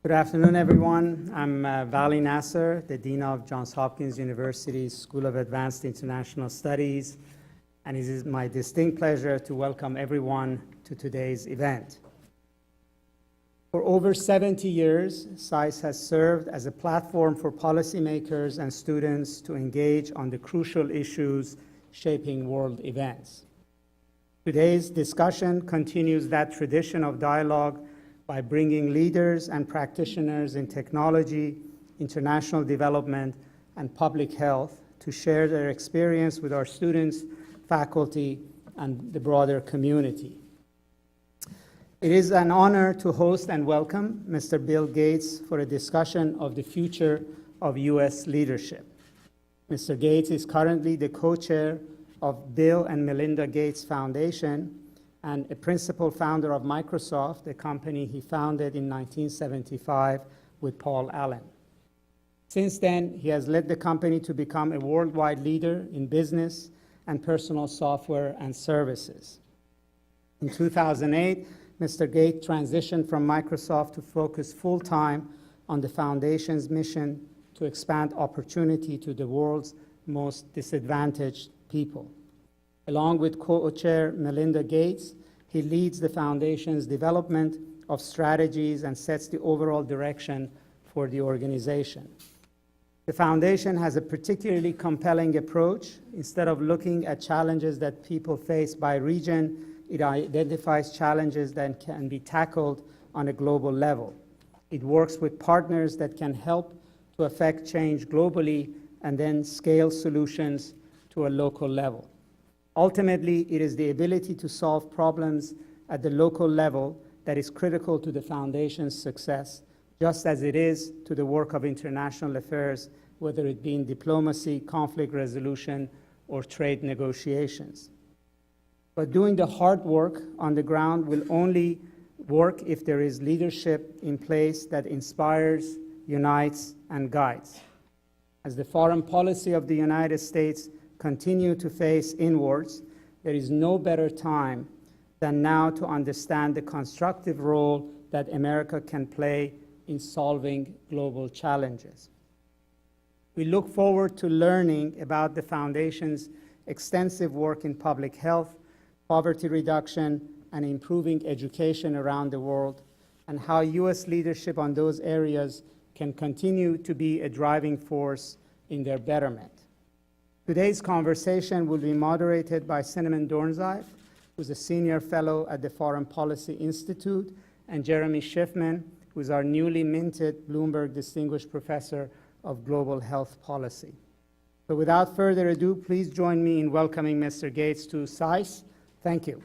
Good afternoon, everyone. I'm Vali Nasser, the Dean of Johns Hopkins University's School of Advanced International Studies, and it is my distinct pleasure to welcome everyone to today's event. For over 70 years, SAIS has served as a platform for policymakers and students to engage on the crucial issues shaping world events. Today's discussion continues that tradition of dialogue by bringing leaders and practitioners in technology, international development, and public health to share their experience with our students, faculty, and the broader community. It is an honor to host and welcome Mr. Bill Gates for a discussion of the future of U.S. leadership. Mr. Gates is currently the co-chair of Bill and Melinda Gates Foundation and a principal founder of Microsoft, a company he founded in 1975 with Paul Allen. Since then, he has led the company to become a worldwide leader in business and personal software and services. In 2008, Mr. Gates transitioned from Microsoft to focus full-time on the foundation's mission to expand opportunity to the world's most disadvantaged people. Along with co-chair Melinda Gates, he leads the foundation's development of strategies and sets the overall direction for the organization. The foundation has a particularly compelling approach. Instead of looking at challenges that people face by region, it identifies challenges that can be tackled on a global level. It works with partners that can help to affect change globally and then scale solutions to a local level. Ultimately, it is the ability to solve problems at the local level that is critical to the foundation's success, just as it is to the work of international affairs, whether it be in diplomacy, conflict resolution, or trade negotiations. But doing the hard work on the ground will only work if there is leadership in place that inspires, unites, and guides. As the foreign policy of the United States continue to face inwards, there is no better time than now to understand the constructive role that America can play in solving global challenges. We look forward to learning about the Foundation's extensive work in public health, poverty reduction, and improving education around the world, and how U.S. leadership on those areas can continue to be a driving force in their betterment. Today's conversation will be moderated by Cinnamon Dornsife, who's a senior fellow at the Foreign Policy Institute, and Jeremy Shiffman, who's our newly minted Bloomberg Distinguished Professor of Global Health Policy. So without further ado, please join me in welcoming Mr. Gates to SAIS. Thank you.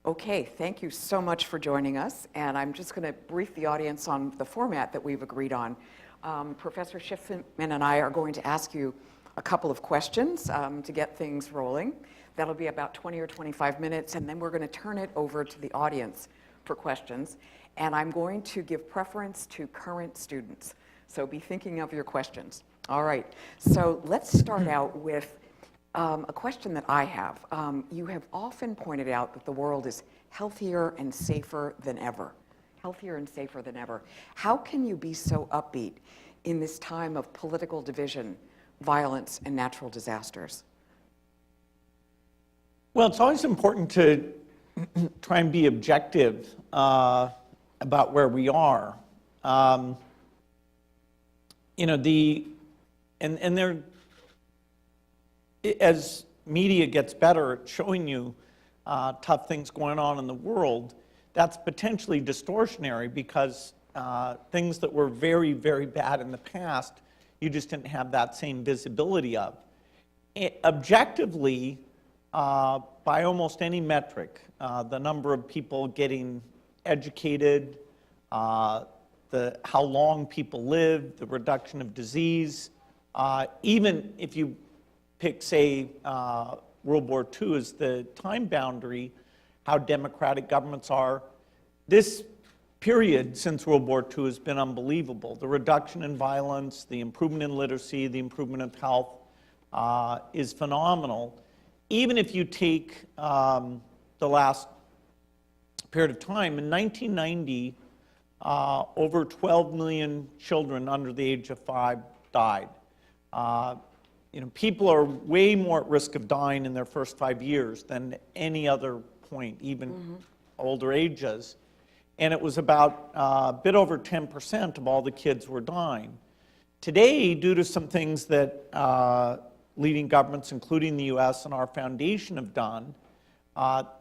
Okay, thank you so much for joining us, and I'm just going to brief the audience on the format that we've agreed on. Professor Shiffman and I are going to ask you a couple of questions to get things rolling. That'll be about 20 or 25 minutes, and then we're going to turn it over to the audience for questions, and I'm going to give preference to current students, so be thinking of your questions. All right, so let's start out with a question that I have. You have often pointed out that the world is healthier and safer than ever. Healthier and safer than ever. How can you be so upbeat in this time of political division, violence, and natural disasters? Well, it's always important to try and be objective about where we are. As media gets better at showing you tough things going on in the world, that's potentially distortionary because things that were very, very bad in the past, you just didn't have that same visibility of. Objectively, by almost any metric, the number of people getting educated, how long people live, the reduction of disease, even if you pick, say, World War II as the time boundary, how democratic governments are, this period since World War II has been unbelievable. The reduction in violence, the improvement in literacy, the improvement of health is phenomenal. Even if you take the last period of time, in 1990, over 12 million children under the age of 5 died. People are way more at risk of dying in their first 5 years than any other point, even older ages. And it was about a bit over 10% of all the kids were dying. Today, due to some things that leading governments, including the U.S. and our foundation, have done,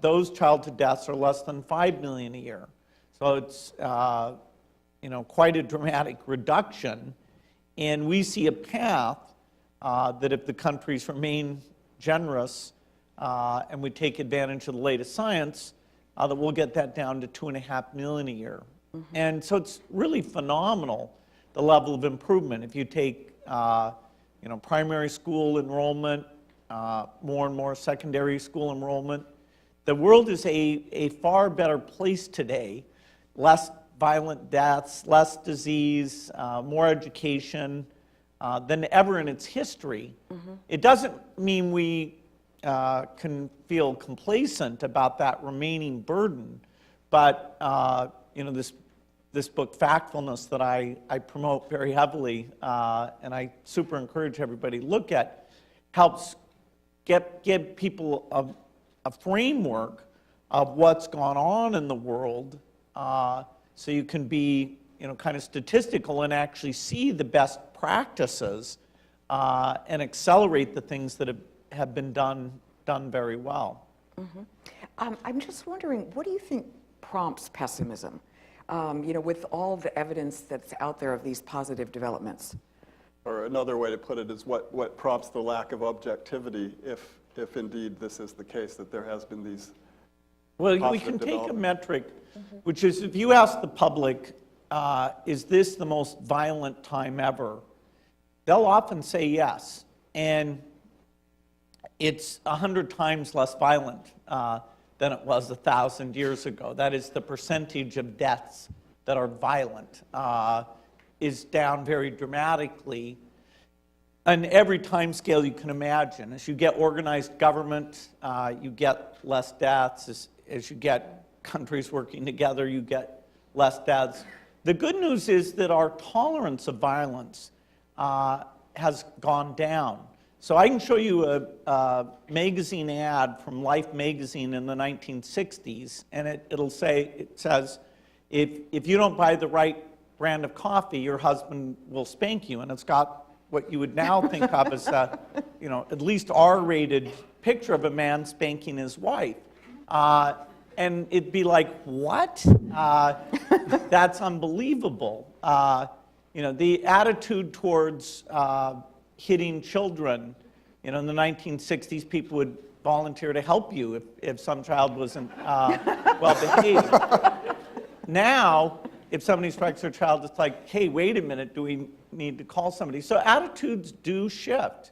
those childhood deaths are less than 5 million a year. So it's quite a dramatic reduction. And we see a path that if the countries remain generous and we take advantage of the latest science, that we'll get that down to 2.5 million a year. And so it's really phenomenal, the level of improvement. If you take primary school enrollment, more and more secondary school enrollment, the world is a far better place today. Less violent deaths, less disease, more education than ever in its history. It doesn't mean we can feel complacent about that remaining burden, but this book, Factfulness, that I promote very heavily, and I super encourage everybody to look at, helps give people a framework of what's gone on in the world, so you can be kind of statistical and actually see the best practices and accelerate the things that have been done very well. I'm just wondering, what do you think prompts pessimism? With all the evidence that's out there of these positive developments. Or another way to put it is what prompts the lack of objectivity if indeed this is the case, that there has been these Well, we can take a metric, which is if you ask the public, is this the most violent time ever? They'll often say yes. And it's 100 times less violent than it was 1,000 years ago. That is, the percentage of deaths that are violent is down very dramatically on every time scale you can imagine. As you get organized government, you get less deaths. As you get countries working together, you get less deaths. The good news is that our tolerance of violence has gone down. So I can show you a magazine ad from Life magazine in the 1960s, and it says, if you don't buy the right brand of coffee, your husband will spank you. And it's got what you would now think of as a, at least R-rated picture of a man spanking his wife. And it'd be like, what? That's unbelievable. The attitude towards hitting children, in the 1960s, people would volunteer to help you if some child wasn't well behaved. Now, if somebody strikes their child, it's like, hey, wait a minute, do we need to call somebody? So attitudes do shift.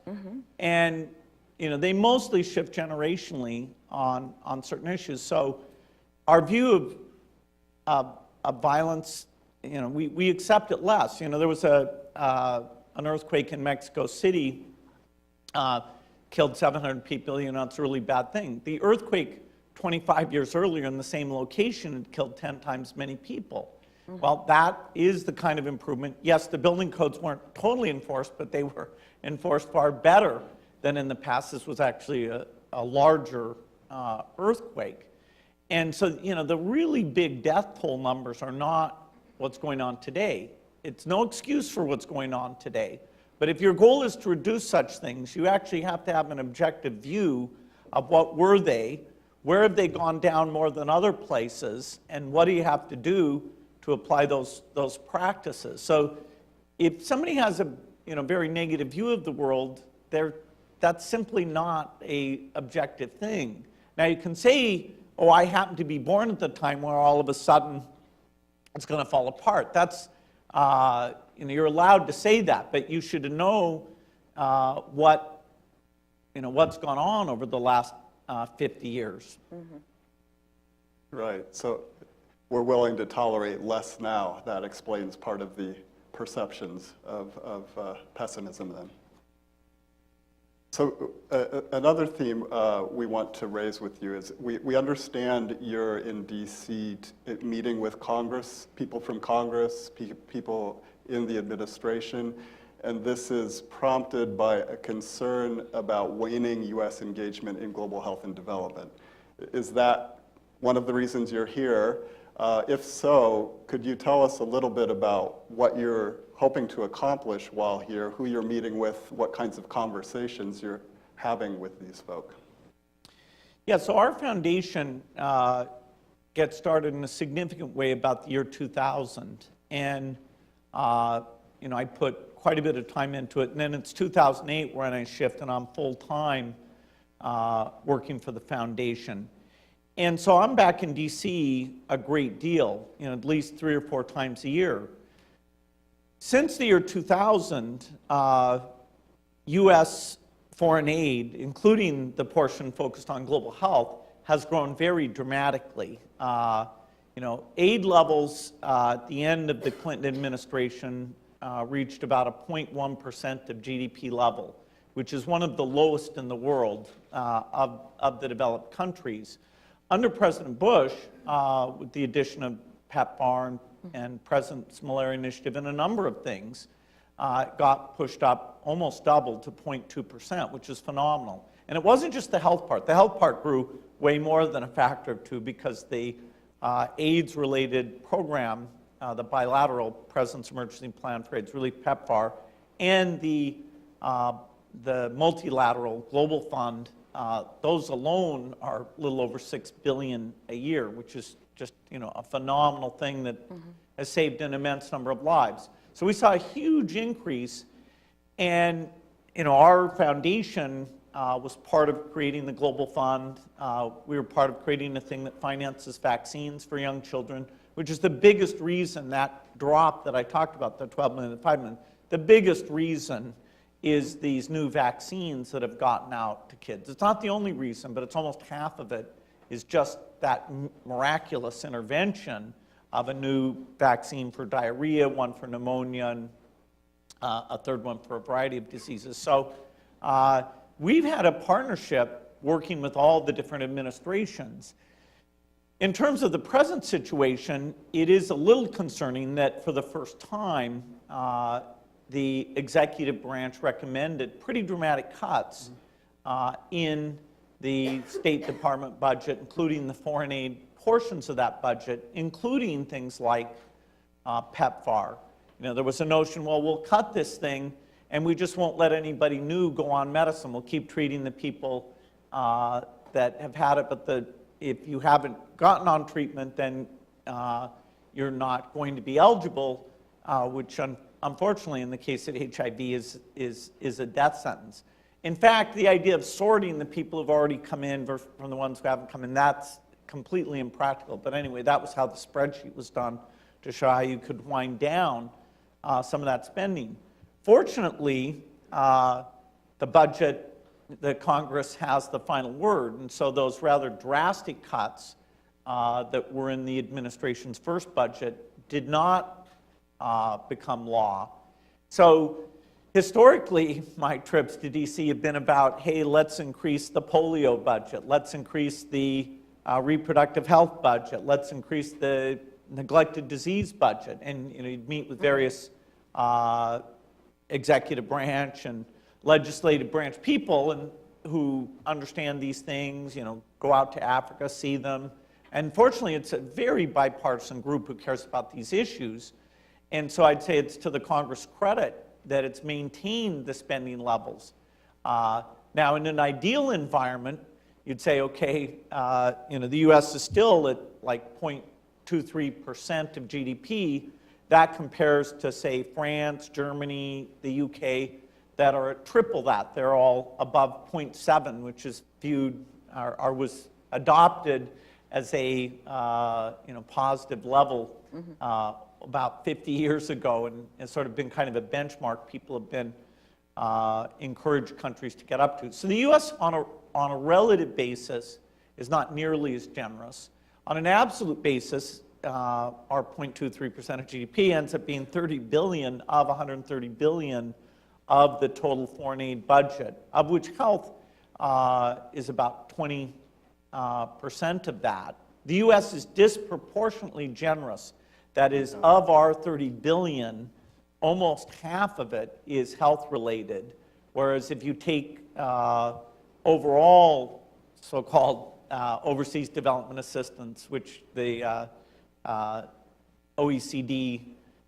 And they mostly shift generationally on certain issues. So our view of violence, we accept it less. There was an earthquake in Mexico City, killed 700 people. It's a really bad thing. The earthquake 25 years earlier in the same location had killed 10 times many people. Well, that is the kind of improvement. Yes, the building codes weren't totally enforced, but they were enforced far better than in the past. This was actually a larger earthquake. And so, the really big death toll numbers are not what's going on today. It's no excuse for what's going on today. But if your goal is to reduce such things, you actually have to have an objective view of what were they, where have they gone down more than other places, and what do you have to do to apply those practices. So if somebody has a very negative view of the world, that's simply not an objective thing. Now you can say, oh, I happen to be born at the time where all of a sudden it's going to fall apart. That's, you're allowed to say that, but you should know what's gone on over the last 50 years. Right. So we're willing to tolerate less now. That explains part of the perceptions of pessimism then. So another theme we want to raise with you is we understand you're in DC meeting with Congress, people from Congress, people in the administration, and this is prompted by a concern about waning U.S. engagement in global health and development. Is that one of the reasons you're here? If so, could you tell us a little bit about what you're hoping to accomplish while here, who you're meeting with, what kinds of conversations you're having with these folk? Yeah, so our foundation gets started in a significant way about the year 2000. And, I put quite a bit of time into it. And then it's 2008 when I shift and I'm full-time working for the foundation. And so I'm back in DC a great deal, at least 3 or 4 times a year. Since the year 2000, U.S. foreign aid, including the portion focused on global health, has grown very dramatically. Aid levels at the end of the Clinton administration reached about a 0.1% of GDP level, which is one of the lowest in the world of the developed countries. Under President Bush, with the addition of PEPFAR and President's Malaria Initiative and a number of things, got pushed up, almost doubled to 0.2%, which is phenomenal. And it wasn't just the health part. The health part grew way more than a factor of 2 because the AIDS-related program, the bilateral President's Emergency Plan for AIDS Relief, PEPFAR, and the multilateral Global Fund, those alone are a little over $6 billion a year, which is just a phenomenal thing that has saved an immense number of lives. So we saw a huge increase, and our foundation was part of creating the Global Fund. We were part of creating a thing that finances vaccines for young children, which is the biggest reason that drop that I talked about, the 12 million to 5 million, the biggest reason is these new vaccines that have gotten out to kids. It's not the only reason, but it's almost half of it is just that miraculous intervention of a new vaccine for diarrhea, one for pneumonia, and a third one for a variety of diseases. So we've had a partnership working with all the different administrations. In terms of the present situation, it is a little concerning that for the first time, the executive branch recommended pretty dramatic cuts in the State Department budget, including the foreign aid portions of that budget, including things like PEPFAR. There was a notion, well, we'll cut this thing and we just won't let anybody new go on medicine. We'll keep treating the people that have had it, but if you haven't gotten on treatment, then you're not going to be eligible, which unfortunately in the case of HIV is a death sentence. In fact, the idea of sorting the people who've already come in from the ones who haven't come in, that's completely impractical. But anyway, that was how the spreadsheet was done to show how you could wind down some of that spending. Fortunately, the budget, the Congress has the final word, and so those rather drastic cuts that were in the administration's first budget did not become law. So historically, my trips to DC have been about, hey, let's increase the polio budget, let's increase the reproductive health budget, let's increase the neglected disease budget, and you'd meet with various executive branch and legislative branch people and who understand these things, go out to Africa, see them. And fortunately, it's a very bipartisan group who cares about these issues. And so I'd say it's to the Congress' credit that it's maintained the spending levels. Now, in an ideal environment, you'd say, okay, the U.S. is still at like 0.23% of GDP. That compares to, say, France, Germany, the UK, that are at triple that. They're all above 0.7, which is viewed or was adopted as a positive level about 50 years ago, and it's sort of been kind of a benchmark people have been encouraged countries to get up to. So the U.S. on a relative basis is not nearly as generous. On an absolute basis, our 0.23% of GDP ends up being 30 billion of 130 billion of the total foreign aid budget, of which health is about 20% of that. The U.S. is disproportionately generous. That is, of our 30 billion, almost half of it is health related, whereas if you take overall so-called overseas development assistance, which the OECD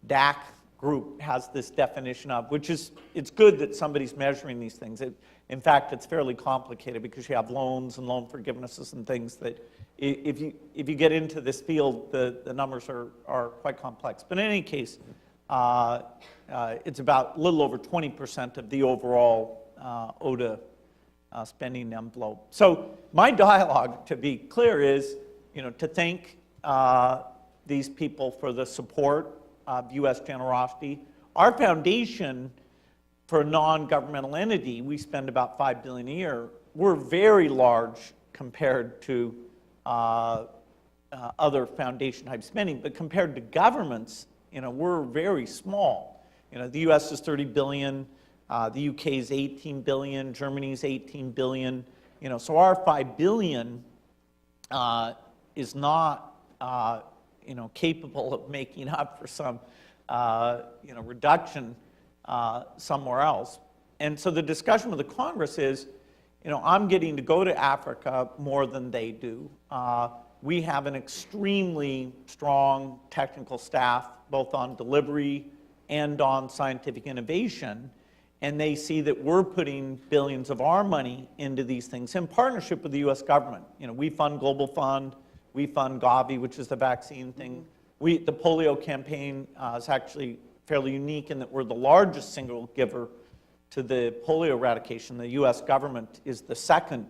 DAC group has this definition of, which is, it's good that somebody's measuring these things. In fact, it's fairly complicated because you have loans and loan forgivenesses and things that if you get into this field, the numbers are quite complex. But in any case, it's about a little over 20% of the overall ODA spending envelope. So my dialogue, to be clear, is to thank these people for the support of U.S. generosity. Our foundation, for a non-governmental entity, we spend about $5 billion a year. We're very large compared to other foundation-type spending, but compared to governments, we're very small. The U.S. is 30 billion, the UK is 18 billion, Germany's 18 billion. So our 5 billion is not capable of making up for some reduction somewhere else. And so the discussion with the Congress is, I'm getting to go to Africa more than they do. We have an extremely strong technical staff, both on delivery and on scientific innovation, and they see that we're putting billions of our money into these things in partnership with the U.S. government. We fund Global Fund, we fund Gavi, which is the vaccine thing. The polio campaign is actually fairly unique in that we're the largest single giver to the polio eradication. The U.S. government is the second,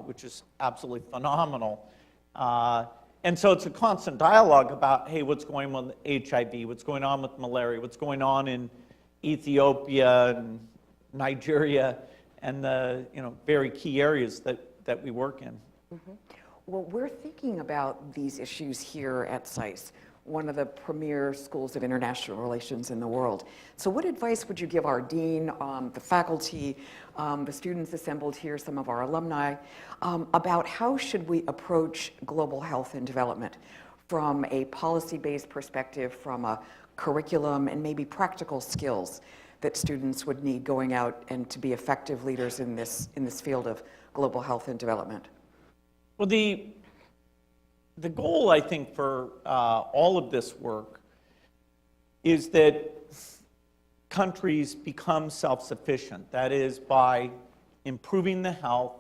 which is absolutely phenomenal. And so it's a constant dialogue about, hey, what's going on with HIV, what's going on with malaria, what's going on in Ethiopia and Nigeria, and the very key areas that we work in. Mm-hmm. Well, we're thinking about these issues here at SAIS, one of the premier schools of international relations in the world. So what advice would you give our dean, the faculty, the students assembled here, some of our alumni, about how should we approach global health and development from a policy-based perspective, from a curriculum and maybe practical skills that students would need going out and to be effective leaders in this field of global health and development? Well, the goal, I think, for all of this work is that countries become self-sufficient. That is, by improving the health,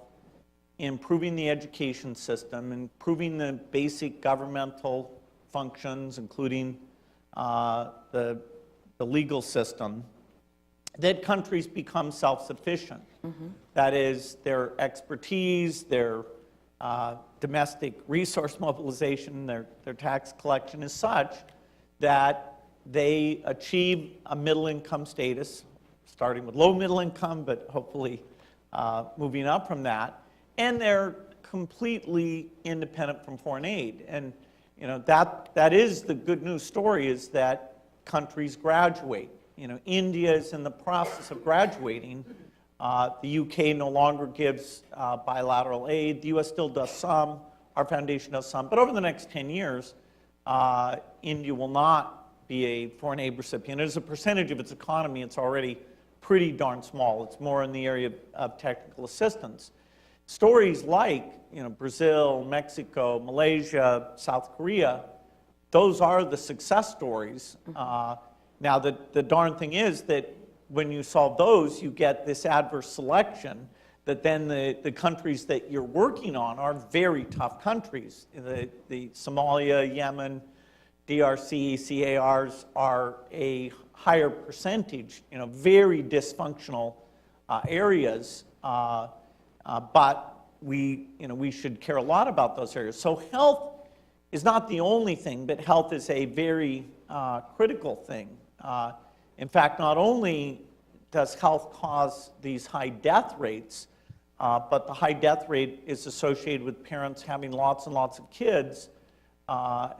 improving the education system, improving the basic governmental functions, including the legal system, that countries become self-sufficient. Mm-hmm. That is, their expertise, their domestic resource mobilization, their tax collection is such that they achieve a middle income status, starting with low middle income, but hopefully moving up from that, and they're completely independent from foreign aid. And that is the good news story, is that countries graduate. India is in the process of graduating. The UK no longer gives bilateral aid. The US still does some. Our foundation does some. But over the next 10 years, India will not be a foreign aid recipient. As a percentage of its economy, it's already pretty darn small. It's more in the area of technical assistance. Stories like Brazil, Mexico, Malaysia, South Korea, those are the success stories. Now, the darn thing is that when you solve those, you get this adverse selection that then the countries that you're working on are very tough countries. The Somalia, Yemen, DRC, CARs are a higher percentage, very dysfunctional areas, but we should care a lot about those areas. So health is not the only thing, but health is a very critical thing. In fact, not only does health cause these high death rates, but the high death rate is associated with parents having lots and lots of kids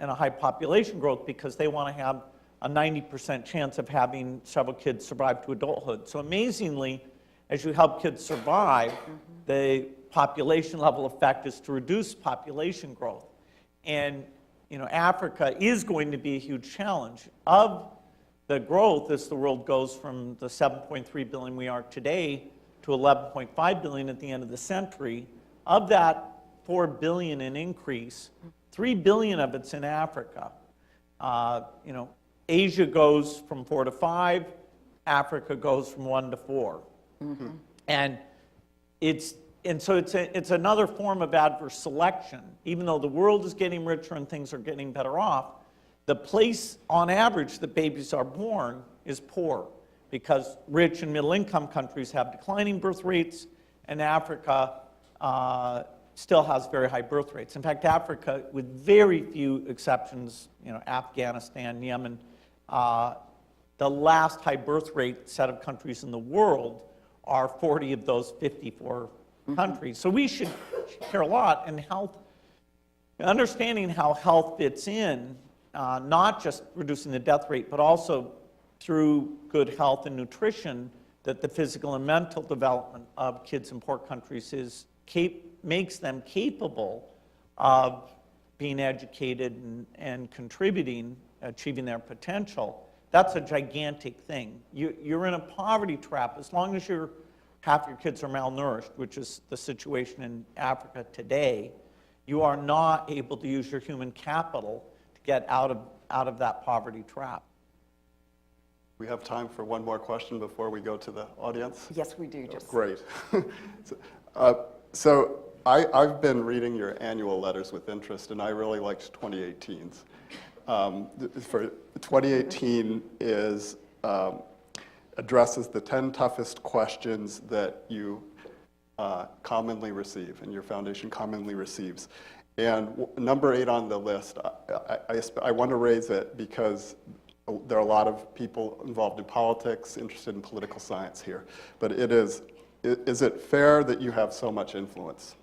and a high population growth because they want to have a 90% chance of having several kids survive to adulthood. So amazingly, as you help kids survive, the population level effect is to reduce population growth. And Africa is going to be a huge challenge. Of the growth, as the world goes from the 7.3 billion we are today to 11.5 billion at the end of the century, of that 4 billion in increase, 3 billion of it's in Africa. Asia goes from 4 to 5, Africa goes from 1 to 4. And so it's another form of adverse selection. Even though the world is getting richer and things are getting better off, the place on average that babies are born is poor because rich and middle income countries have declining birth rates and Africa still has very high birth rates. In fact, Africa, with very few exceptions, Afghanistan, Yemen, the last high birth rate set of countries in the world are 40 of those 54 countries. So we should care a lot in health, understanding how health fits in, not just reducing the death rate, but also through good health and nutrition, that the physical and mental development of kids in poor countries makes them capable of being educated and contributing, achieving their potential. That's a gigantic thing. You're in a poverty trap as long as half your kids are malnourished, which is the situation in Africa today. You are not able to use your human capital to get out of that poverty trap. We have time for one more question before we go to the audience. Yes, we do. Just Great. So I've been reading your annual letters with interest, and I really liked 2018's. For 2018 addresses the 10 toughest questions that you commonly receive, and your foundation commonly receives. And number 8 on the list, I want to raise it because there are a lot of people involved in politics, interested in political science here. But is it fair that you have so much influence?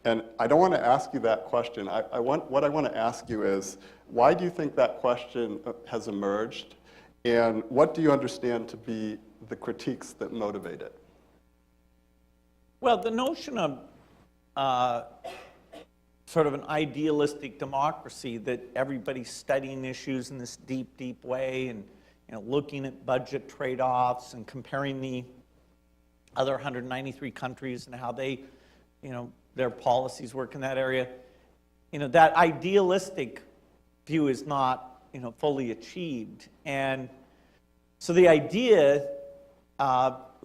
And I don't want to ask you that question. What I want to ask you is, why do you think that question has emerged? And what do you understand to be the critiques that motivate it? Well, the notion of sort of an idealistic democracy, that everybody's studying issues in this deep, deep way and looking at budget trade-offs and comparing the other 193 countries and how they, their policies work in that area. That idealistic view is not, fully achieved. And so the idea,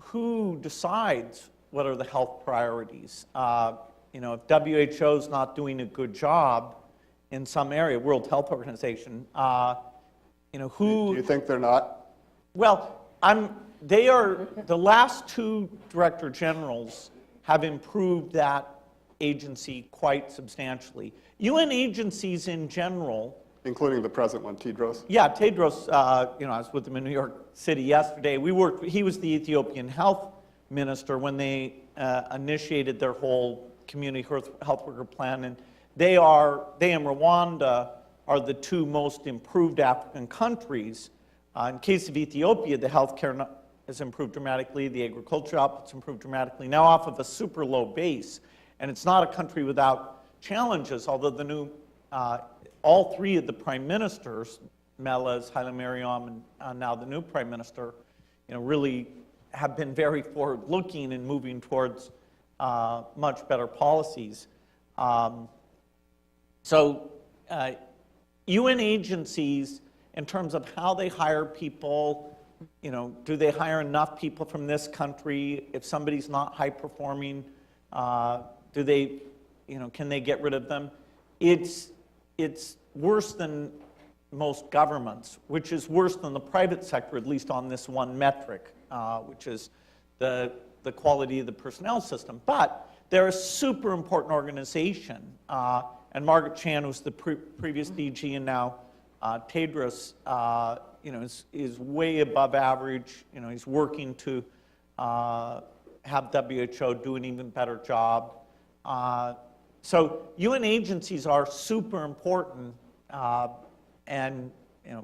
who decides what are the health priorities? If WHO is not doing a good job in some area, World Health Organization, who... Do you think they're not? Well, they are, the last 2 director generals have improved that agency quite substantially. UN agencies in general... Including the present one, Tedros? Yeah, Tedros, I was with him in New York City yesterday. He was the Ethiopian health minister when they initiated their whole community health worker plan, and they and Rwanda are the 2 most improved African countries. In case of Ethiopia, the healthcare has improved dramatically, the agriculture output's improved dramatically, now off of a super low base. And it's not a country without challenges, although the new, all 3 of the prime ministers, Meles, Haile Mariam, and now the new prime minister, really have been very forward-looking and moving towards much better policies. So UN agencies, in terms of how they hire people, do they hire enough people from this country? If somebody's not high-performing, do they, can they get rid of them? It's worse than most governments, which is worse than the private sector, at least on this one metric, which is the quality of the personnel system. But they're a super important organization. And Margaret Chan, who's the previous DG, and now Tedros, is way above average. He's working to have WHO do an even better job. So UN agencies are super important And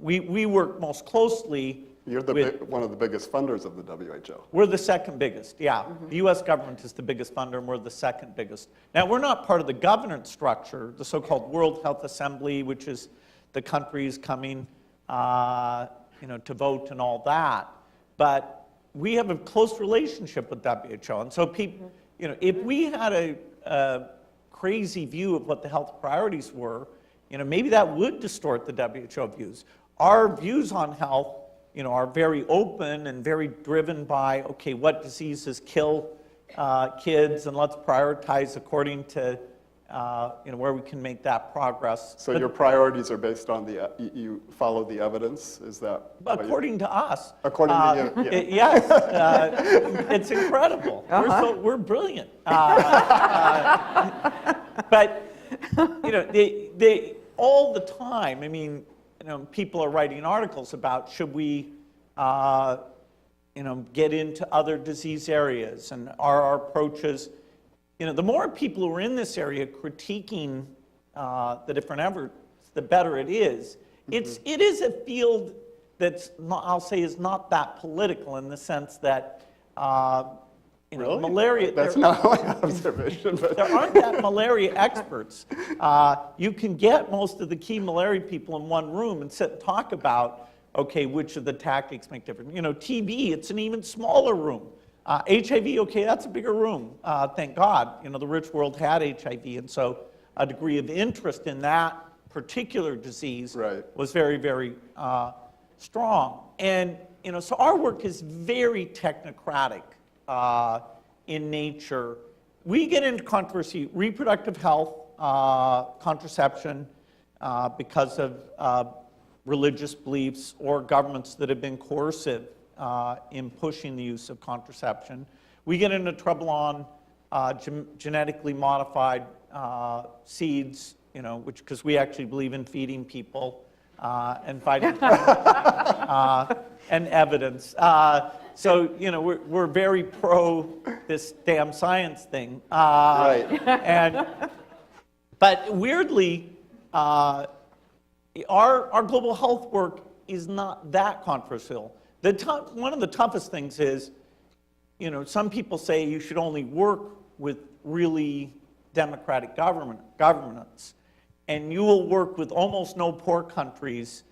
we work most closely. You're one of the biggest funders of the WHO. We're the second biggest, yeah. The U.S. government is the biggest funder, and we're the second biggest. Now, we're not part of the governance structure, the so-called World Health Assembly, which is the countries coming, to vote and all that. But we have a close relationship with WHO, and so people, if we had a crazy view of what the health priorities were, maybe that would distort the WHO views. Our views on health, are very open and very driven by, okay, what diseases kill kids, and let's prioritize according to, where we can make that progress. So your priorities are based on you follow the evidence, is that? According to us. According to you, yeah. Yes, it's incredible. We're brilliant. But, they all the time, I mean, people are writing articles about should we, get into other disease areas, and our approaches. The more people who are in this area critiquing the different efforts, the better it is. It is a field that's not, I'll say, is not that political in the sense that Really? Malaria. That's not my observation. But There aren't that malaria experts. You can get most of the key malaria people in one room and sit and talk about, okay, which of the tactics make difference. TB, it's an even smaller room. HIV, okay, that's a bigger room. Thank God, the rich world had HIV, and so a degree of interest in that particular disease was very, very strong. And so our work is very technocratic in nature. We get into controversy, reproductive health, contraception, because of religious beliefs or governments that have been coercive in pushing the use of contraception. We get into trouble on genetically modified seeds, which, because we actually believe in feeding people and fighting and evidence. So, we're very pro this damn science thing. But weirdly, our global health work is not that controversial. One of the toughest things is, some people say you should only work with really democratic governments, and you will work with almost no poor countries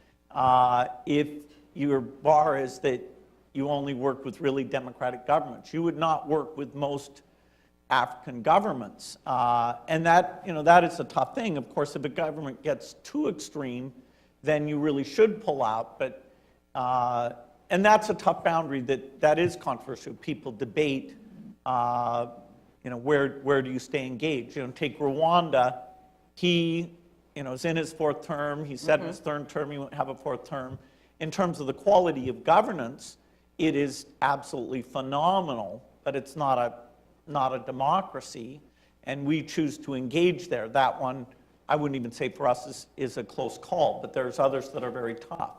if your bar is that you only work with really democratic governments. You would not work with most African governments, and that is a tough thing. Of course, if a government gets too extreme, then you really should pull out. But and that's a tough boundary that is controversial. People debate, where do you stay engaged? Take Rwanda. He, is in his fourth term. He said in his third term he won't have a fourth term. In terms of the quality of governance, it is absolutely phenomenal, but it's not a democracy, and we choose to engage there. That one, I wouldn't even say for us is a close call, but there's others that are very tough.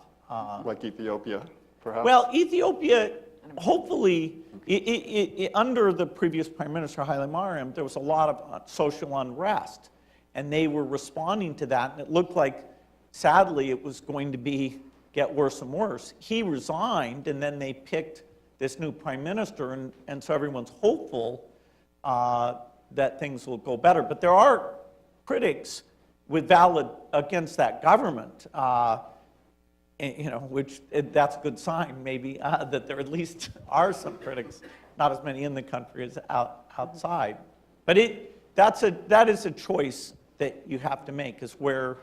like Ethiopia, perhaps? Well, Ethiopia, hopefully, under the previous Prime Minister, Haile Mariam, there was a lot of social unrest, and they were responding to that, and it looked like, sadly, it was going to get worse and worse. He resigned, and then they picked this new Prime Minister, and so everyone's hopeful that things will go better. But there are critics against that government, which that's a good sign, maybe, that there at least are some critics, not as many in the country as outside. But that is a choice that you have to make, is where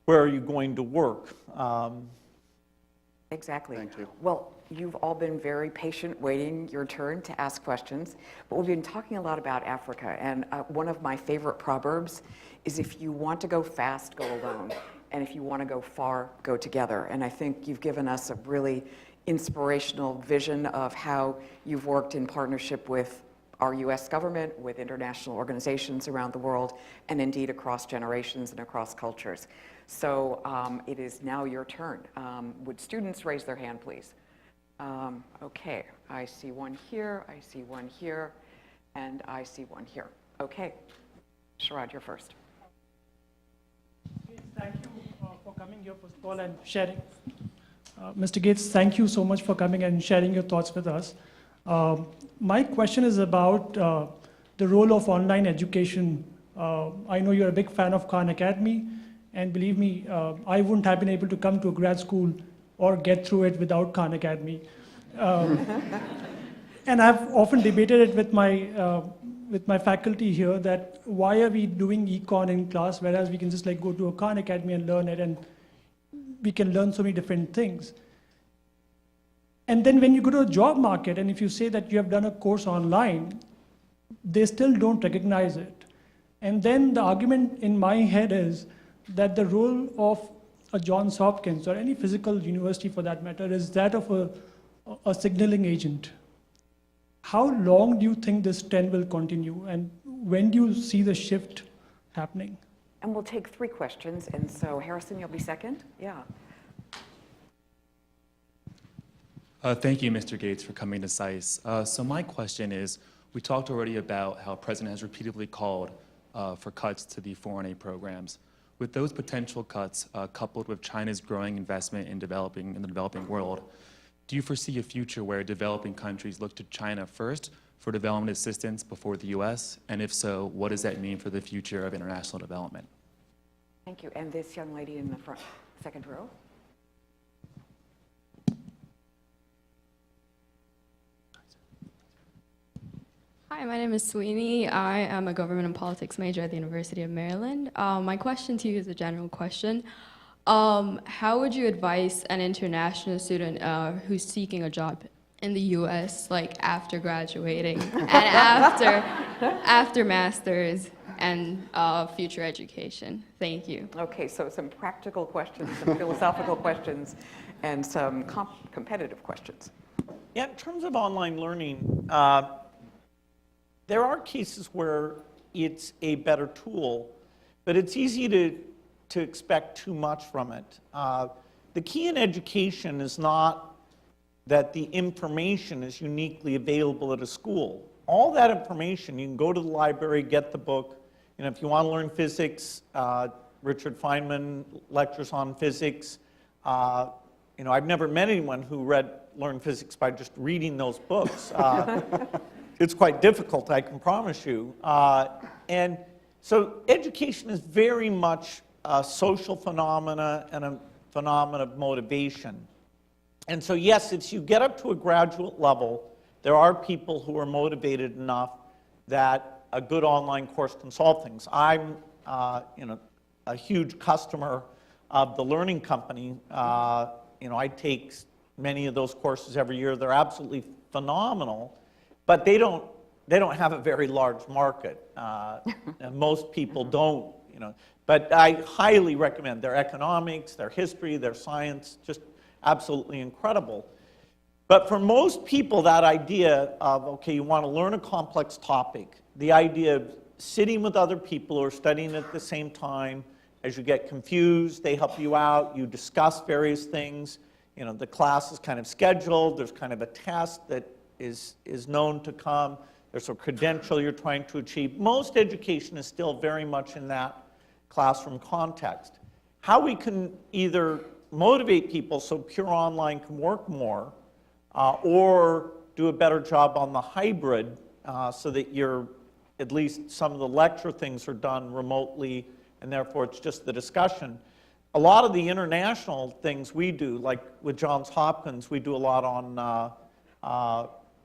are you going to work? Exactly. Thank you. Well, you've all been very patient waiting your turn to ask questions, but we've been talking a lot about Africa, and one of my favorite proverbs is, if you want to go fast, go alone, and if you want to go far, go together. And I think you've given us a really inspirational vision of how you've worked in partnership with our U.S. government, with international organizations around the world, and indeed across generations and across cultures. So it is now your turn. Would students raise their hand, please? Okay, I see one here, I see one here, and I see one here. Okay, Sharad, you're first. Thank you. coming here, first of all, and sharing. Mr. Gates, thank you so much for coming and sharing your thoughts with us. My question is about the role of online education. I know you're a big fan of Khan Academy, and believe me, I wouldn't have been able to come to a grad school or get through it without Khan Academy. And I've often debated it with my faculty here that why are we doing econ in class, whereas we can just like go to a Khan Academy and learn it, and we can learn so many different things. And then when you go to a job market, and if you say that you have done a course online, they still don't recognize it. And then the argument in my head is that the role of a Johns Hopkins or any physical university for that matter is that of a signaling agent. How long do you think this trend will continue, and when do you see the shift happening? And we'll take 3 questions, and so Harrison, you'll be second? Yeah. Thank you, Mr. Gates, for coming to SAIS. So my question is, we talked already about how the President has repeatedly called for cuts to the foreign aid programs. With those potential cuts, coupled with China's growing investment in the developing world, do you foresee a future where developing countries look to China first for development assistance before the U.S.? And if so, what does that mean for the future of international development? Thank you. And this young lady in the front, second row. Hi, my name is Sweeney. I am a government and politics major at the University of Maryland. My question to you is a general question. How would you advise an international student who's seeking a job in the U.S., like after graduating and after master's and future education? Thank you. Okay, so some practical questions, some philosophical questions, and some competitive questions. Yeah, in terms of online learning, there are cases where it's a better tool, but it's easy to expect too much from it. The key in education is not that the information is uniquely available at a school. All that information, you can go to the library, get the book. You know, if you want to learn physics, Richard Feynman lectures on physics. You know, I've never met anyone who learned physics by just reading those books. It's quite difficult, I can promise you. And so education is very much a social phenomena and a phenomenon of motivation. And so yes, if you get up to a graduate level, there are people who are motivated enough that a good online course can solve things. I'm you know, a huge customer of the Learning Company. You know, I take many of those courses every year. They're absolutely phenomenal. But they don't have a very large market. And most people don't, you know. But I highly recommend their economics, their history, their science, just absolutely incredible. But for most people, that idea of, okay, you want to learn a complex topic, the idea of sitting with other people who are studying at the same time, as you get confused, they help you out, you discuss various things. You know, the class is kind of scheduled, there's kind of a test that is known to come. There's a credential you're trying to achieve. Most education is still very much in that classroom context. How we can either motivate people so pure online can work more, or do a better job on the hybrid so that at least some of the lecture things are done remotely, and therefore it's just the discussion. A lot of the international things we do, like with Johns Hopkins, we do a lot on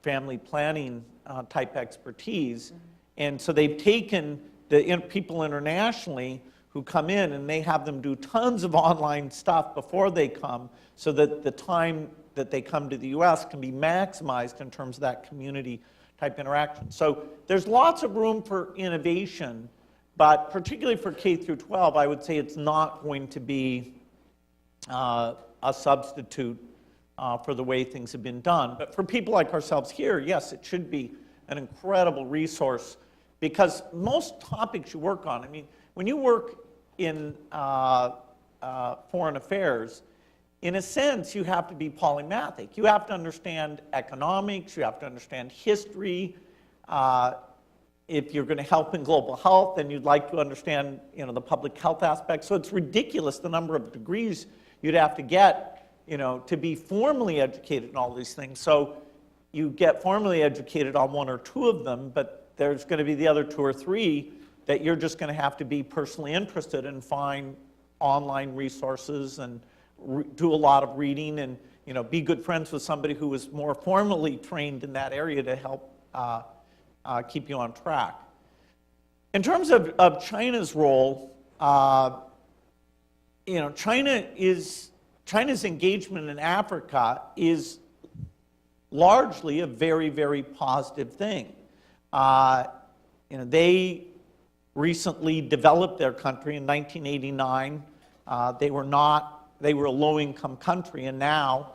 family planning type expertise. And so they've taken the people internationally who come in, and they have them do tons of online stuff before they come, so that the time that they come to the US can be maximized in terms of that community type interaction. So there's lots of room for innovation, but particularly for K through 12, I would say it's not going to be a substitute for the way things have been done. But for people like ourselves here, yes, it should be an incredible resource, because most topics you work on, I mean, when you work in foreign affairs, in a sense, you have to be polymathic. You have to understand economics, you have to understand history, if you're going to help in global health, then you'd like to understand, the public health aspect. So it's ridiculous the number of degrees you'd have to get, to be formally educated in all these things. So you get formally educated on one or two of them, but there's going to be the other two or three that you're just going to have to be personally interested and find online resources and do a lot of reading and be good friends with somebody who is more formally trained in that area to help keep you on track. In terms of China's role, China's engagement in Africa is largely a very, very positive thing. They recently developed their country in 1989. They were a low-income country, and now,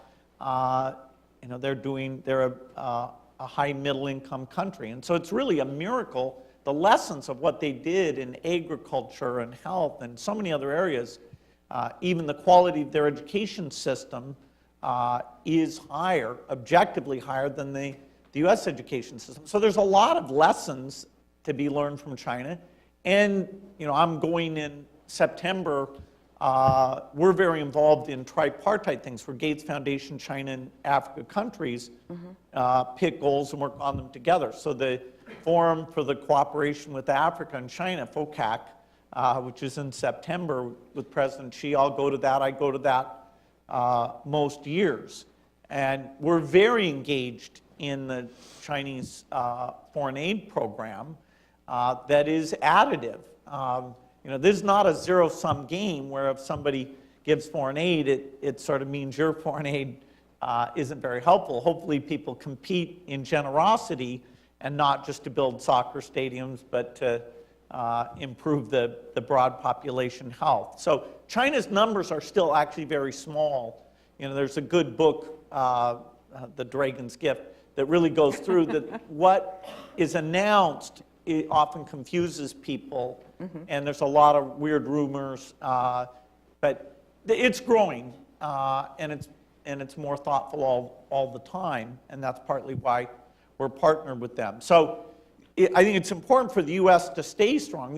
they're a high middle-income country. And so it's really a miracle. The lessons of what they did in agriculture and health and so many other areas, even the quality of their education system is higher, objectively higher than the U.S. education system. So there's a lot of lessons to be learned from China. And I'm going in September. We're very involved in tripartite things for Gates Foundation, China, and Africa countries, pick goals and work on them together. So the Forum for the Cooperation with Africa and China, FOCAC, which is in September with President Xi, I'll go to that. I go to that most years. And we're very engaged in the Chinese foreign aid program that is additive. This is not a zero-sum game where if somebody gives foreign aid, it sort of means your foreign aid isn't very helpful. Hopefully people compete in generosity and not just to build soccer stadiums, but to improve the broad population health. So China's numbers are still actually very small. There's a good book, The Dragon's Gift, that really goes through that what is announced, it often confuses people, and there's a lot of weird rumors, but it's growing, and it's more thoughtful all the time, and that's partly why we're partnered with them. So I think it's important for the U.S. to stay strong.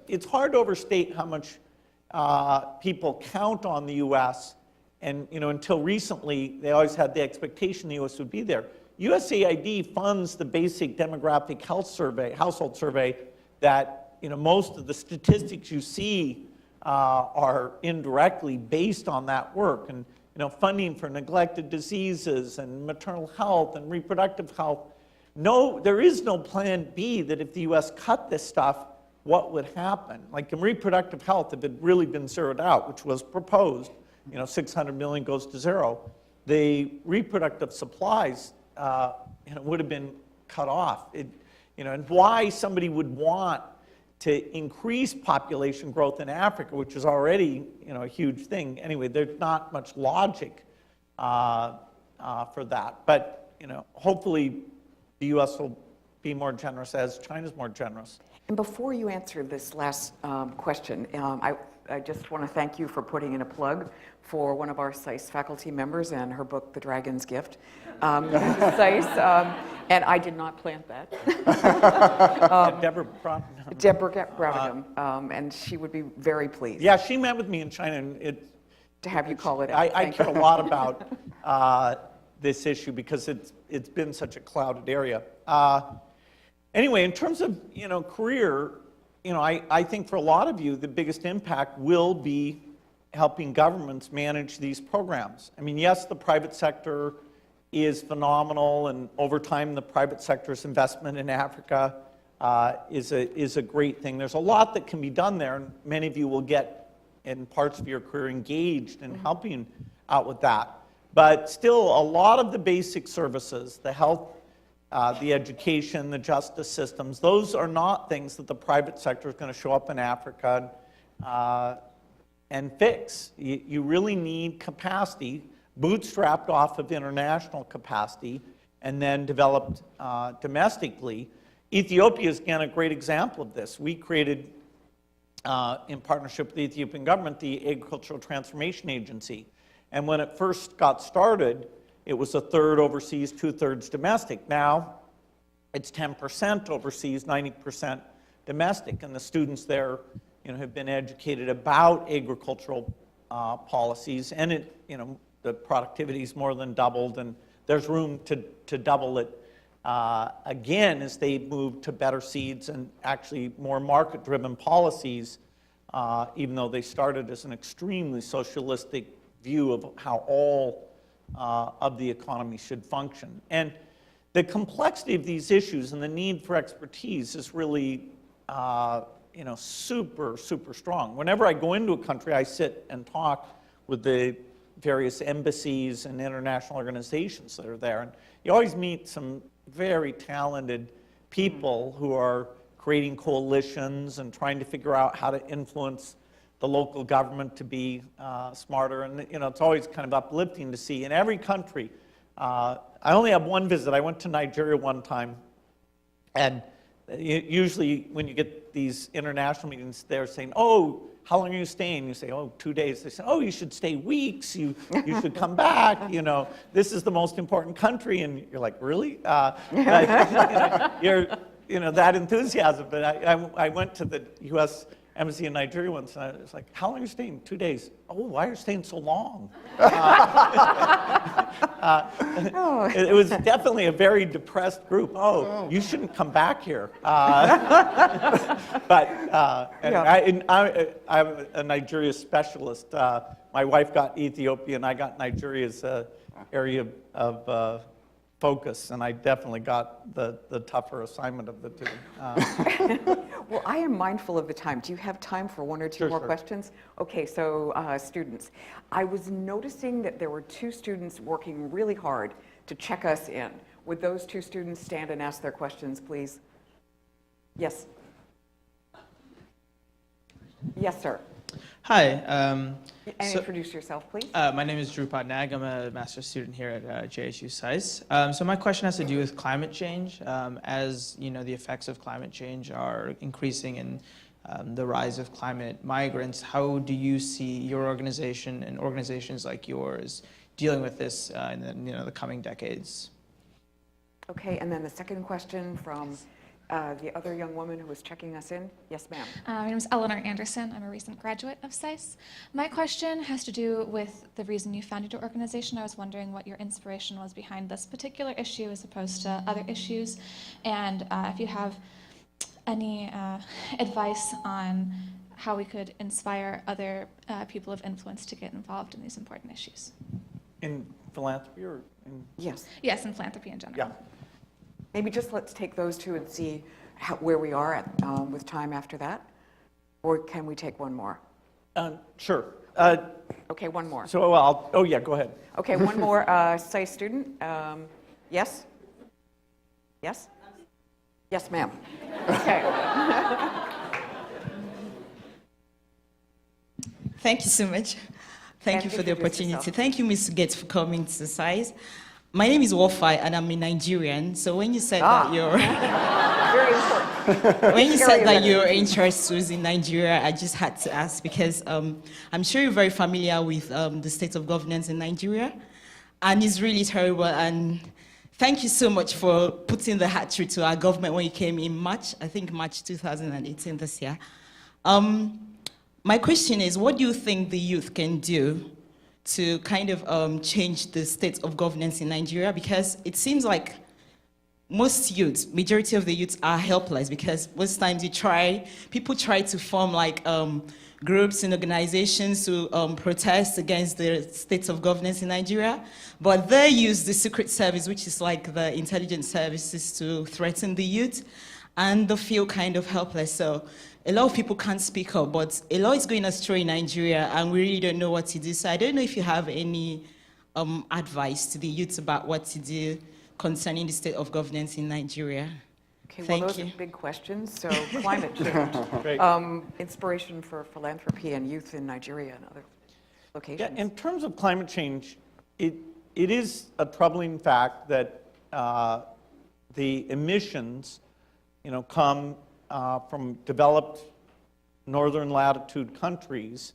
It's hard to overstate how much people count on the U.S., and until recently, they always had the expectation the U.S. would be there. USAID funds the basic demographic health survey, household survey, that most of the statistics you see are indirectly based on that work. And funding for neglected diseases and maternal health and reproductive health. No, there is no plan B that if the U.S. cut this stuff, what would happen? Like in reproductive health, if it had really been zeroed out, which was proposed, 600 million goes to zero, the reproductive supplies would have been cut off. And why somebody would want to increase population growth in Africa, which is already a huge thing. Anyway, there's not much logic for that. But hopefully the U.S. will be more generous as China's more generous. And before you answer this last question, I just want to thank you for putting in a plug for one of our SAIS faculty members and her book, The Dragon's Gift. SAIS, and I did not plant that. Deborah brought him, and she would be very pleased. Yeah, she met with me in China, and to have you call it out. I care a lot about this issue because it's been such a clouded area. Anyway, in terms of career, I think for a lot of you, the biggest impact will be helping governments manage these programs. I mean, yes, the private sector is phenomenal, and over time, the private sector's investment in Africa is a great thing. There's a lot that can be done there, and many of you will get, in parts of your career, engaged in helping out with that. But still, a lot of the basic services, the health, the education, the justice systems, those are not things that the private sector is going to show up in Africa and fix. You really need capacity, bootstrapped off of international capacity, and then developed domestically. Ethiopia is, again, a great example of this. We created, in partnership with the Ethiopian government, the Agricultural Transformation Agency. And when it first got started, it was a third overseas, 2/3 domestic. Now, it's 10% overseas, 90% domestic, and the students there, have been educated about agricultural policies, and the productivity's more than doubled, and there's room to double it again as they move to better seeds and actually more market-driven policies, even though they started as an extremely socialistic view of how all of the economy should function. And the complexity of these issues and the need for expertise is really super, super strong. Whenever I go into a country, I sit and talk with the various embassies and international organizations that are there. And you always meet some very talented people who are creating coalitions and trying to figure out how to influence the local government to be smarter. And it's always kind of uplifting to see. In every country, I only have one visit. I went to Nigeria one time, and usually when you get these international meetings, they're saying, oh, how long are you staying? You say, oh, 2 days. They say, oh, you should stay weeks. You should come back. This is the most important country. And you're like, really? You're that enthusiasm. But I went to the U.S. Embassy in Nigeria once, and I was like, how long are you staying? 2 days. Oh, why are you staying so long? It was definitely a very depressed group. Oh, you shouldn't come back here. But I'm a Nigeria specialist. My wife got Ethiopia, and I got Nigeria's area of focus, and I definitely got the tougher assignment of the two. Well, I am mindful of the time. Do you have time for one or two more questions? Okay, so students. I was noticing that there were two students working really hard to check us in. Would those two students stand and ask their questions, please? Yes. Yes, sir. Hi. And introduce yourself, please. My name is Drew Patnag. I'm a master's student here at JSU SAIS. So my question has to do with climate change. As the effects of climate change are increasing and the rise of climate migrants, how do you see your organization and organizations like yours dealing with this in the coming decades? Okay, and then the second question from the other young woman who was checking us in. Yes, ma'am. My name is Eleanor Anderson. I'm a recent graduate of SAIS. My question has to do with the reason you founded your organization. I was wondering what your inspiration was behind this particular issue as opposed to other issues, and if you have any advice on how we could inspire other people of influence to get involved in these important issues. In philanthropy or in... Yes. Yes, in philanthropy in general. Yeah. Maybe just let's take those two and see where we are at, with time after that. Or can we take one more? Sure. Okay, one more. So oh yeah, go ahead. Okay, one more SAIS student. Yes? Yes? Yes, ma'am. Okay. Thank you so much. Thank you for the opportunity. Yourself. Thank you, Ms. Gates, for coming to SAIS. My name is Wofai, and I'm a Nigerian. So when you said that you're Very important. when you said that your interest was in Nigeria, I just had to ask because I'm sure you're very familiar with the state of governance in Nigeria, and it's really terrible. And thank you so much for putting the hat through to our government when you came in March, I think March 2018 this year. My question is, what do you think the youth can do to kind of change the state of governance in Nigeria? Because it seems like most youths, majority of the youths are helpless because most times people try to form like groups and organizations to protest against the state of governance in Nigeria, but they use the secret service, which is like the intelligence services, to threaten the youth, and they feel kind of helpless. So a lot of people can't speak up, but a lot is going astray in Nigeria, and we really don't know what to do. So I don't know if you have any advice to the youth about what to do concerning the state of governance in Nigeria. Okay, Thank well, those you. are big questions. So climate change, inspiration for philanthropy and youth in Nigeria and other locations. Yeah, in terms of climate change, it is a troubling fact that the emissions, come from developed northern latitude countries,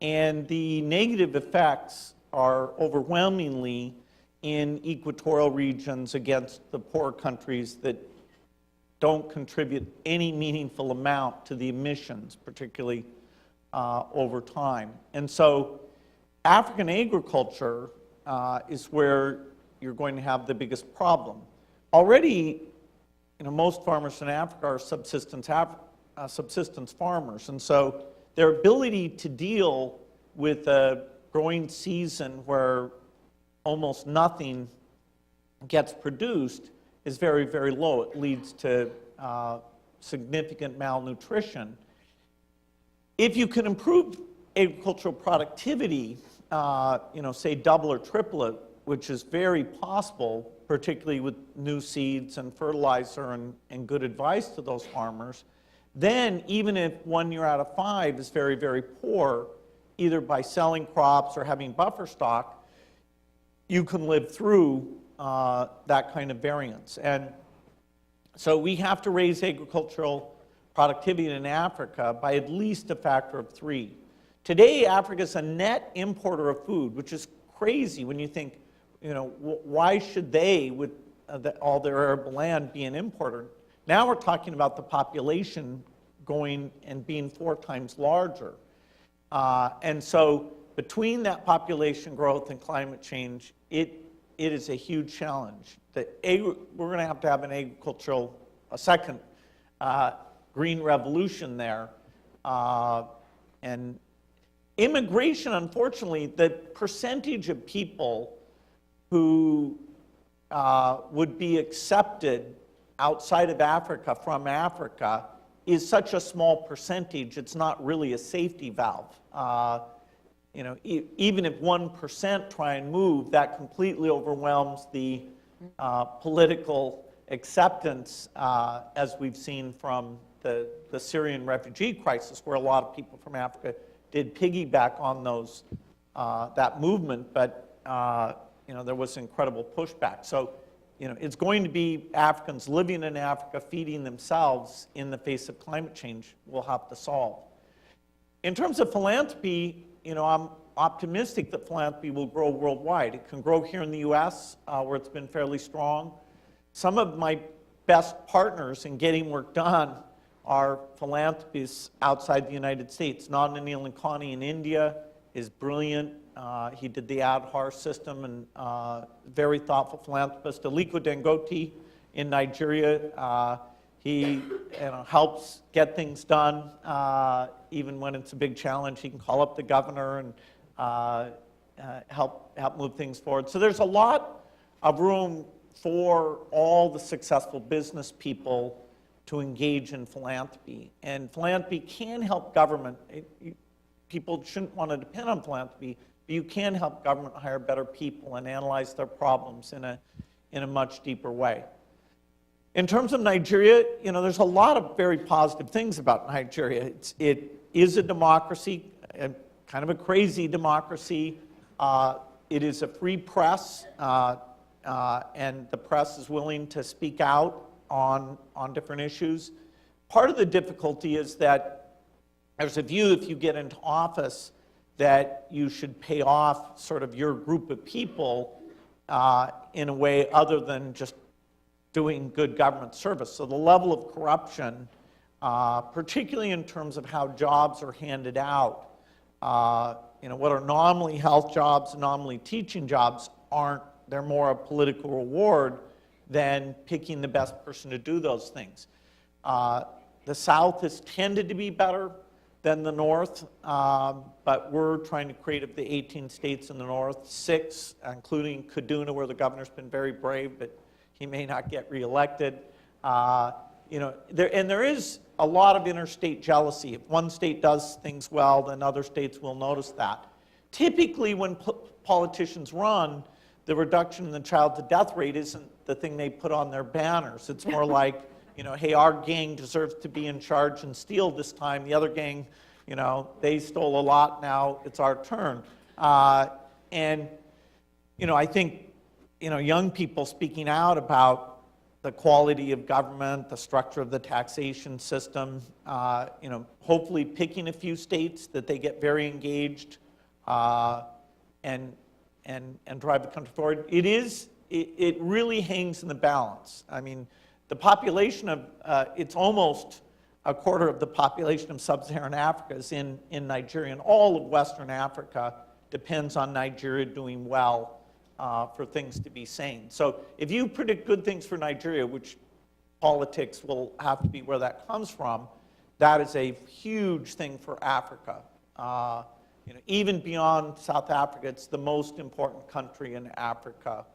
and the negative effects are overwhelmingly in equatorial regions against the poor countries that don't contribute any meaningful amount to the emissions, particularly over time. And so African agriculture is where you're going to have the biggest problem. Already, most farmers in Africa are subsistence farmers, and so their ability to deal with a growing season where almost nothing gets produced is very, very low. It leads to significant malnutrition. If you can improve agricultural productivity, say double or triple it, which is very possible, particularly with new seeds and fertilizer and good advice to those farmers, then even if 1 year out of 5 is very, very poor, either by selling crops or having buffer stock, you can live through that kind of variance. And so we have to raise agricultural productivity in Africa by at least a factor of 3. Today, Africa is a net importer of food, which is crazy when you think, why should they, with all their arable land, be an importer? Now we're talking about the population going and being 4 times larger. And so between that population growth and climate change, it is a huge challenge. We're going to have a second green revolution there. And immigration, unfortunately, the percentage of people who would be accepted outside of Africa from Africa is such a small percentage, it's not really a safety valve. Even if 1% try and move, that completely overwhelms the political acceptance, as we've seen from the Syrian refugee crisis, where a lot of people from Africa did piggyback on that movement, but there was incredible pushback. So, it's going to be Africans living in Africa, feeding themselves in the face of climate change we'll have to solve. In terms of philanthropy, I'm optimistic that philanthropy will grow worldwide. It can grow here in the U.S., where it's been fairly strong. Some of my best partners in getting work done are philanthropists outside the United States. Nandan Nilekani in India is brilliant. He did the Aadhaar system, and very thoughtful philanthropist. Aliko Dangote in Nigeria, he helps get things done, even when it's a big challenge. He can call up the governor and help move things forward. So there's a lot of room for all the successful business people to engage in philanthropy. And philanthropy can help government. People shouldn't want to depend on philanthropy, but you can help government hire better people and analyze their problems in a much deeper way. In terms of Nigeria, there's a lot of very positive things about Nigeria. It is a democracy, kind of a crazy democracy. It is a free press, and the press is willing to speak out on different issues. Part of the difficulty is that there's a view, if you get into office, that you should pay off sort of your group of people in a way other than just doing good government service. So the level of corruption, particularly in terms of how jobs are handed out, what are nominally health jobs, nominally teaching jobs, they're more a political reward than picking the best person to do those things. The South has tended to be better than the North, but we're trying to create, of the 18 states in the North, 6, including Kaduna, where the governor's been very brave, but he may not get reelected. There is a lot of interstate jealousy. If one state does things well, then other states will notice that. Typically, when politicians run, the reduction in the child-to-death rate isn't the thing they put on their banners. It's more like, hey, our gang deserves to be in charge and steal this time. The other gang, they stole a lot, now it's our turn. I think, young people speaking out about the quality of government, the structure of the taxation system, hopefully picking a few states that they get very engaged and drive the country forward. It really hangs in the balance. I mean, the population of, it's almost a quarter of the population of sub-Saharan Africa is in Nigeria, and all of Western Africa depends on Nigeria doing well for things to be sane. So if you predict good things for Nigeria, which politics will have to be where that comes from, that is a huge thing for Africa. You know, even beyond South Africa, it's the most important country in Africa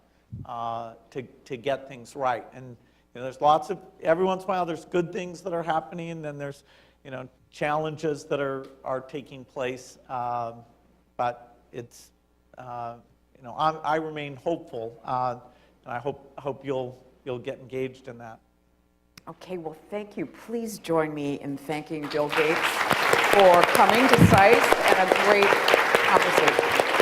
to get things right. And you know, there's lots of, every once in a while there's good things that are happening, and then there's, you know, challenges that are taking place. But it's, you know, I remain hopeful, and I hope you'll get engaged in that. Okay, well, thank you. Please join me in thanking Bill Gates for coming to SAIS and a great conversation.